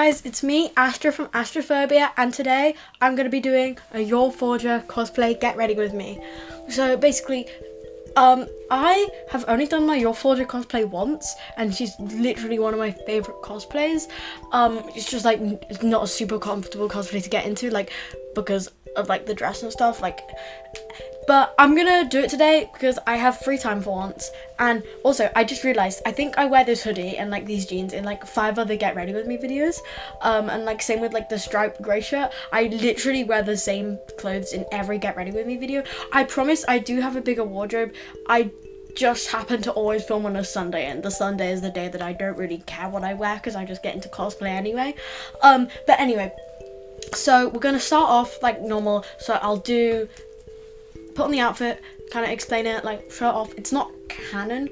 guys, it's me, Astra from Astrophobia, and today I'm going to be doing a Your Forger cosplay Get Ready With Me. So basically, I have only done my Your Forger cosplay once, and she's literally one of my favourite cosplays. It's just like, it's not a super comfortable cosplay to get into, like, because of like the dress and stuff, like, but I'm gonna do it today because I have free time for once. And also, I just realized I think I wear this hoodie and like these jeans in like 5 other Get Ready With Me videos, and like same with like the striped grey shirt. I literally wear the same clothes in every Get Ready With Me video. I promise I do have a bigger wardrobe. I just happen to always film on a Sunday, and the Sunday is the day that I don't really care what I wear because I just get into cosplay anyway. But anyway, so we're gonna start off like normal. So I'll put on the outfit, kind of explain it, like show it off. It's not canon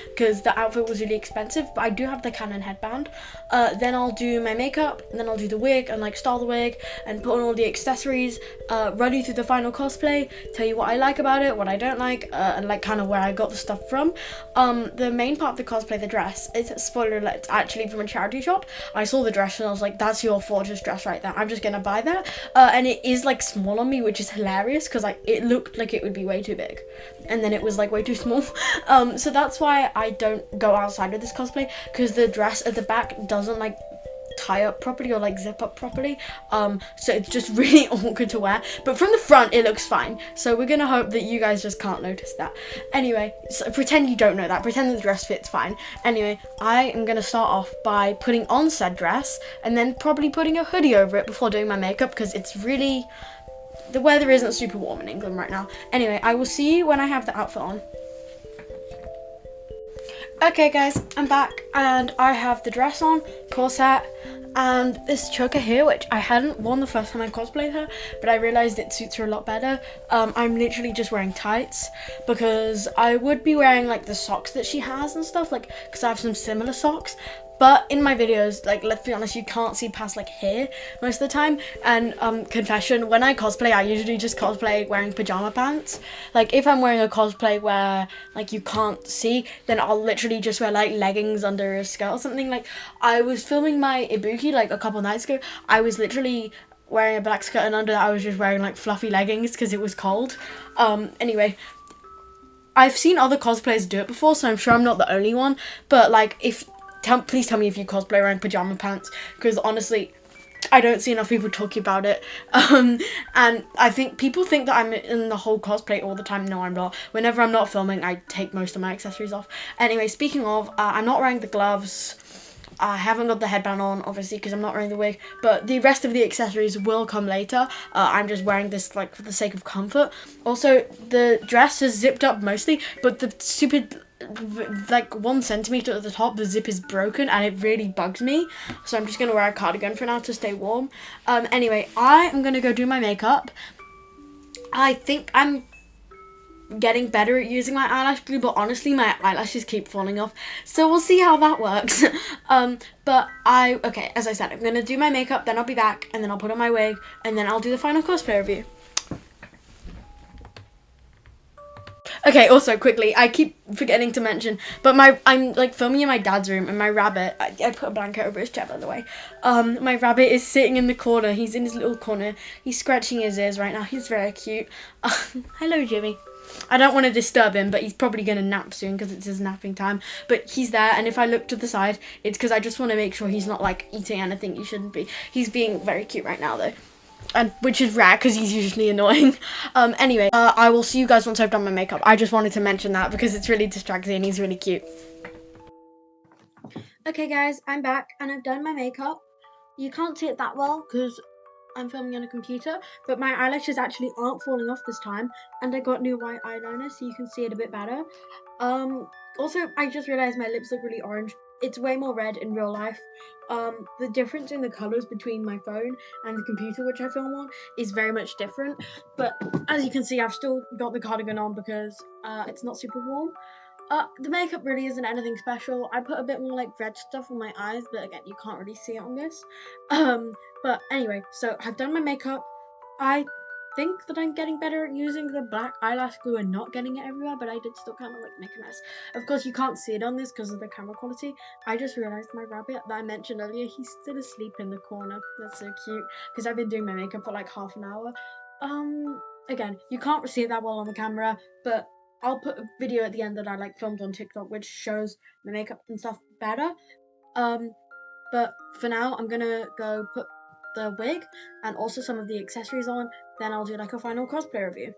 because the outfit was really expensive, but I do have the canon headband. Then I'll do my makeup, and then I'll do the wig and like style the wig and put on all the accessories, run you through the final cosplay, tell you what I like about it, what I don't like, and like kind of where I got the stuff from. The main part of the cosplay, the dress, it's, spoiler alert, it's actually from a charity shop. I saw the dress and I was like, that's your Forger's dress right there, I'm just gonna buy that. And it is like small on me, which is hilarious because like it looked like it would be way too big, and then it was like way too small. So that's why I don't go outside of this cosplay, because the dress at the back doesn't like tie up properly or like zip up properly, so it's just really awkward to wear. But from the front it looks fine, so we're gonna hope that you guys just can't notice that. Anyway, so pretend you don't know that, pretend the dress fits fine. Anyway, I am gonna start off by putting on said dress and then probably putting a hoodie over it before doing my makeup, because it's really, the weather isn't super warm in England right now. Anyway, I will see you when I have the outfit on. Okay guys, I'm back and I have the dress on, corset, and this choker here, which I hadn't worn the first time I cosplayed her, but I realized it suits her a lot better. I'm literally just wearing tights because I would be wearing like the socks that she has and stuff, like, because I have some similar socks. But in my videos, like, let's be honest, you can't see past like here most of the time. And confession, when I cosplay, I usually just cosplay wearing pajama pants. Like if I'm wearing a cosplay where like you can't see, then I'll literally just wear like leggings under a skirt or something. Like I was filming my Ibuki like a couple nights ago. I was literally wearing a black skirt, and under that I was just wearing like fluffy leggings because it was cold. Anyway, I've seen other cosplayers do it before, so I'm sure I'm not the only one. But like please tell me if you cosplay wearing pajama pants, because honestly, I don't see enough people talking about it. And I think people think that I'm in the whole cosplay all the time. No, I'm not. Whenever I'm not filming, I take most of my accessories off. Anyway, speaking of, I'm not wearing the gloves. I haven't got the headband on, obviously, because I'm not wearing the wig, but the rest of the accessories will come later. I'm just wearing this like for the sake of comfort. Also, the dress is zipped up mostly, but the stupid like 1 centimeter at the top, the zip is broken and it really bugs me, so I'm just gonna wear a cardigan for now to stay warm. Anyway, I am gonna go do my makeup. I think I'm getting better at using my eyelash glue, but honestly my eyelashes keep falling off, so we'll see how that works. But okay, as I said, I'm gonna do my makeup, then I'll be back, and then I'll put on my wig, and then I'll do the final cosplay review. Okay, also quickly, I keep forgetting to mention, but I'm like filming in my dad's room, and my rabbit, I put a blanket over his chair, by the way. My rabbit is sitting in the corner. He's in his little corner. He's scratching his ears right now. He's very cute. Hello, Jimmy. I don't want to disturb him, but he's probably going to nap soon because it's his napping time. But he's there, and if I look to the side, it's because I just want to make sure he's not like eating anything he shouldn't be. He's being very cute right now, though. And which is rare because he's usually annoying. Anyway, I will see you guys once I've done my makeup. I just wanted to mention that because it's really distracting and he's really cute. Okay guys, I'm back and I've done my makeup. You can't see it that well because I'm filming on a computer, but my eyelashes actually aren't falling off this time, and I got new white eyeliner so you can see it a bit better. Also, I just realized my lips look really orange. It's way more red in real life. The difference in the colours between my phone and the computer which I film on is very much different, but as you can see, I've still got the cardigan on because it's not super warm. The makeup really isn't anything special. I put a bit more like red stuff on my eyes, but again, you can't really see it on this. But anyway, so I've done my makeup. I think that I'm getting better at using the black eyelash glue and not getting it everywhere, but I did still kind of like make a mess. Of course, you can't see it on this because of the camera quality. I just realized my rabbit that I mentioned earlier, he's still asleep in the corner. That's so cute because I've been doing my makeup for like half an hour. Again, you can't see it that well on the camera, but I'll put a video at the end that I like filmed on TikTok which shows my makeup and stuff better. But for now, I'm gonna go put the wig and also some of the accessories on, then I'll do like a final cosplay review.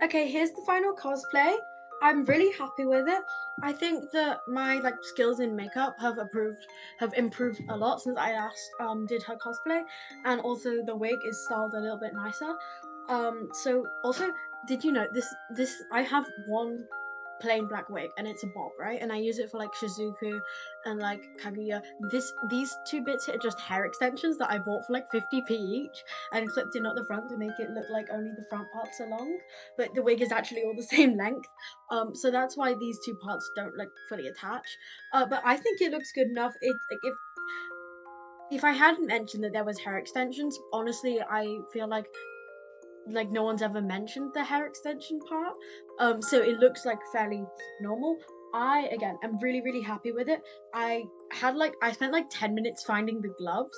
Okay, here's the final cosplay. I'm really happy with it. I think that my like skills in makeup have improved a lot since I last did her cosplay, and also the wig is styled a little bit nicer. So also, did you know this I have one plain black wig and it's a bob, right? And I use it for like Shizuku and like Kaguya. These two bits here are just hair extensions that I bought for like 50p each and clipped in at the front to make it look like only the front parts are long, but the wig is actually all the same length. So that's why these two parts don't like fully attach. But I think it looks good enough. It like if I hadn't mentioned that there was hair extensions, honestly, I feel like no one's ever mentioned the hair extension part, so it looks like fairly normal. I again am really happy with it. I spent like 10 minutes finding the gloves,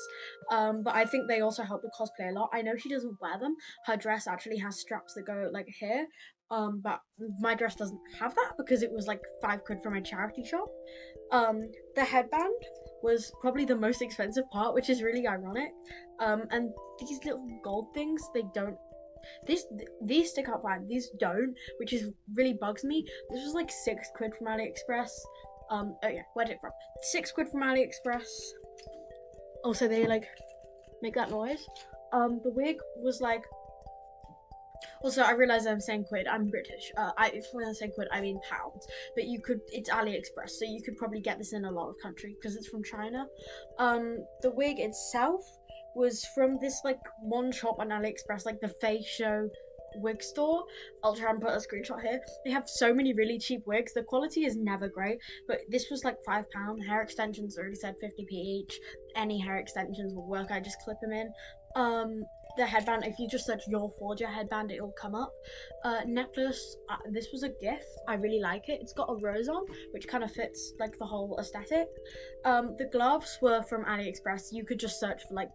but I think they also help the cosplay a lot. I know she doesn't wear them. Her dress actually has straps that go like here, but my dress doesn't have that because it was like £5 from a charity shop. The headband was probably the most expensive part, which is really ironic. And these little gold things, they don't. These stick out fine, these don't, which is really bugs me. This was like £6 from AliExpress. Oh yeah, where'd it from? £6 from AliExpress. Also, they like make that noise. The wig was like. Also, I realize I'm saying quid. I'm British. When I say quid, I mean pounds. But it's AliExpress, so you could probably get this in a lot of countries because it's from China. The wig itself was from this like one shop on AliExpress, like the Face Show wig store. I'll try and put a screenshot here. They have so many really cheap wigs. The quality is never great, but this was like £5. Hair extensions already said 50p each. Any hair extensions will work. I just clip them in. The headband, if you just search Your Forger headband, it will come up. Necklace, this was a gift. I really like it. It's got a rose on, which kind of fits like the whole aesthetic. The gloves were from AliExpress. You could just search for like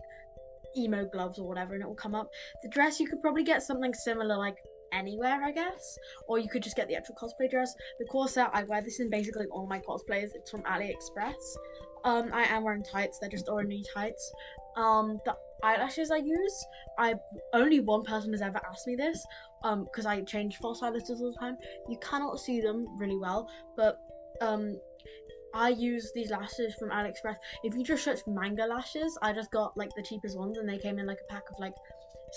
emo gloves or whatever and it will come up. The dress, you could probably get something similar like anywhere, I guess, or you could just get the actual cosplay dress. The corset, I wear this in basically all my cosplays. It's from AliExpress. I am wearing tights. They're just ordinary tights. The eyelashes I use, only one person has ever asked me this, because I change false eyelashes all the time. You cannot see them really well, but I use these lashes from AliExpress. If you just search manga lashes, I just got like the cheapest ones and they came in like a pack of like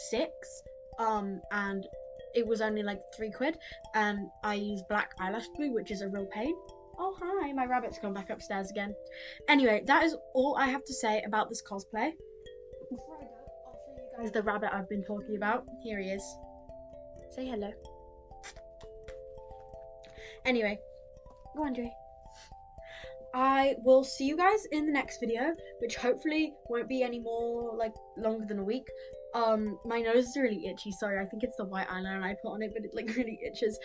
6, and it was only like £3, and I use black eyelash glue, which is a real pain. Oh hi, my rabbit's gone back upstairs again. Anyway, that is all I have to say about this cosplay. Before I go, I'll show you guys the rabbit I've been talking about. Here he is. Say hello. Anyway, go on, Dre. I will see you guys in the next video, which hopefully won't be any more like longer than a week. My nose is really itchy. Sorry, I think it's the white eyeliner I put on it, but it like really itches.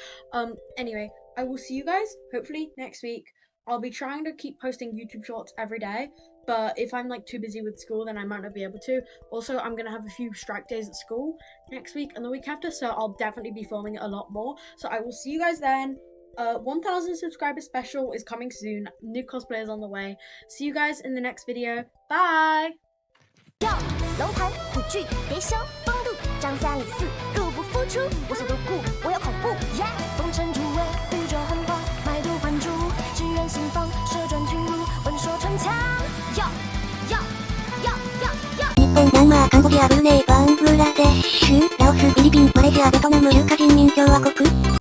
Anyway, I will see you guys hopefully next week. I'll be trying to keep posting YouTube shorts every day, but if I'm like too busy with school, then I might not be able to. Also, I'm gonna have a few strike days at school next week and the week after, so I'll definitely be filming it a lot more. So I will see you guys then. 1,000 subscriber special is coming soon. New cosplayers on the way. See you guys in the next video. Bye! 龙潭虎踞，别消风度，张三李四，入不敷出。我所独孤，我有恐怖。耶，风尘诸位，宇宙横荒，卖椟还珠，只愿心放，射转巨鹿，闻说逞强。yo yo yo yo yo。日本、ミャンマー、カンボジア、ブルネイ、バングラデシュ、ラオス、フィリピン、マレーシア、ベトナム、中華人民共和国。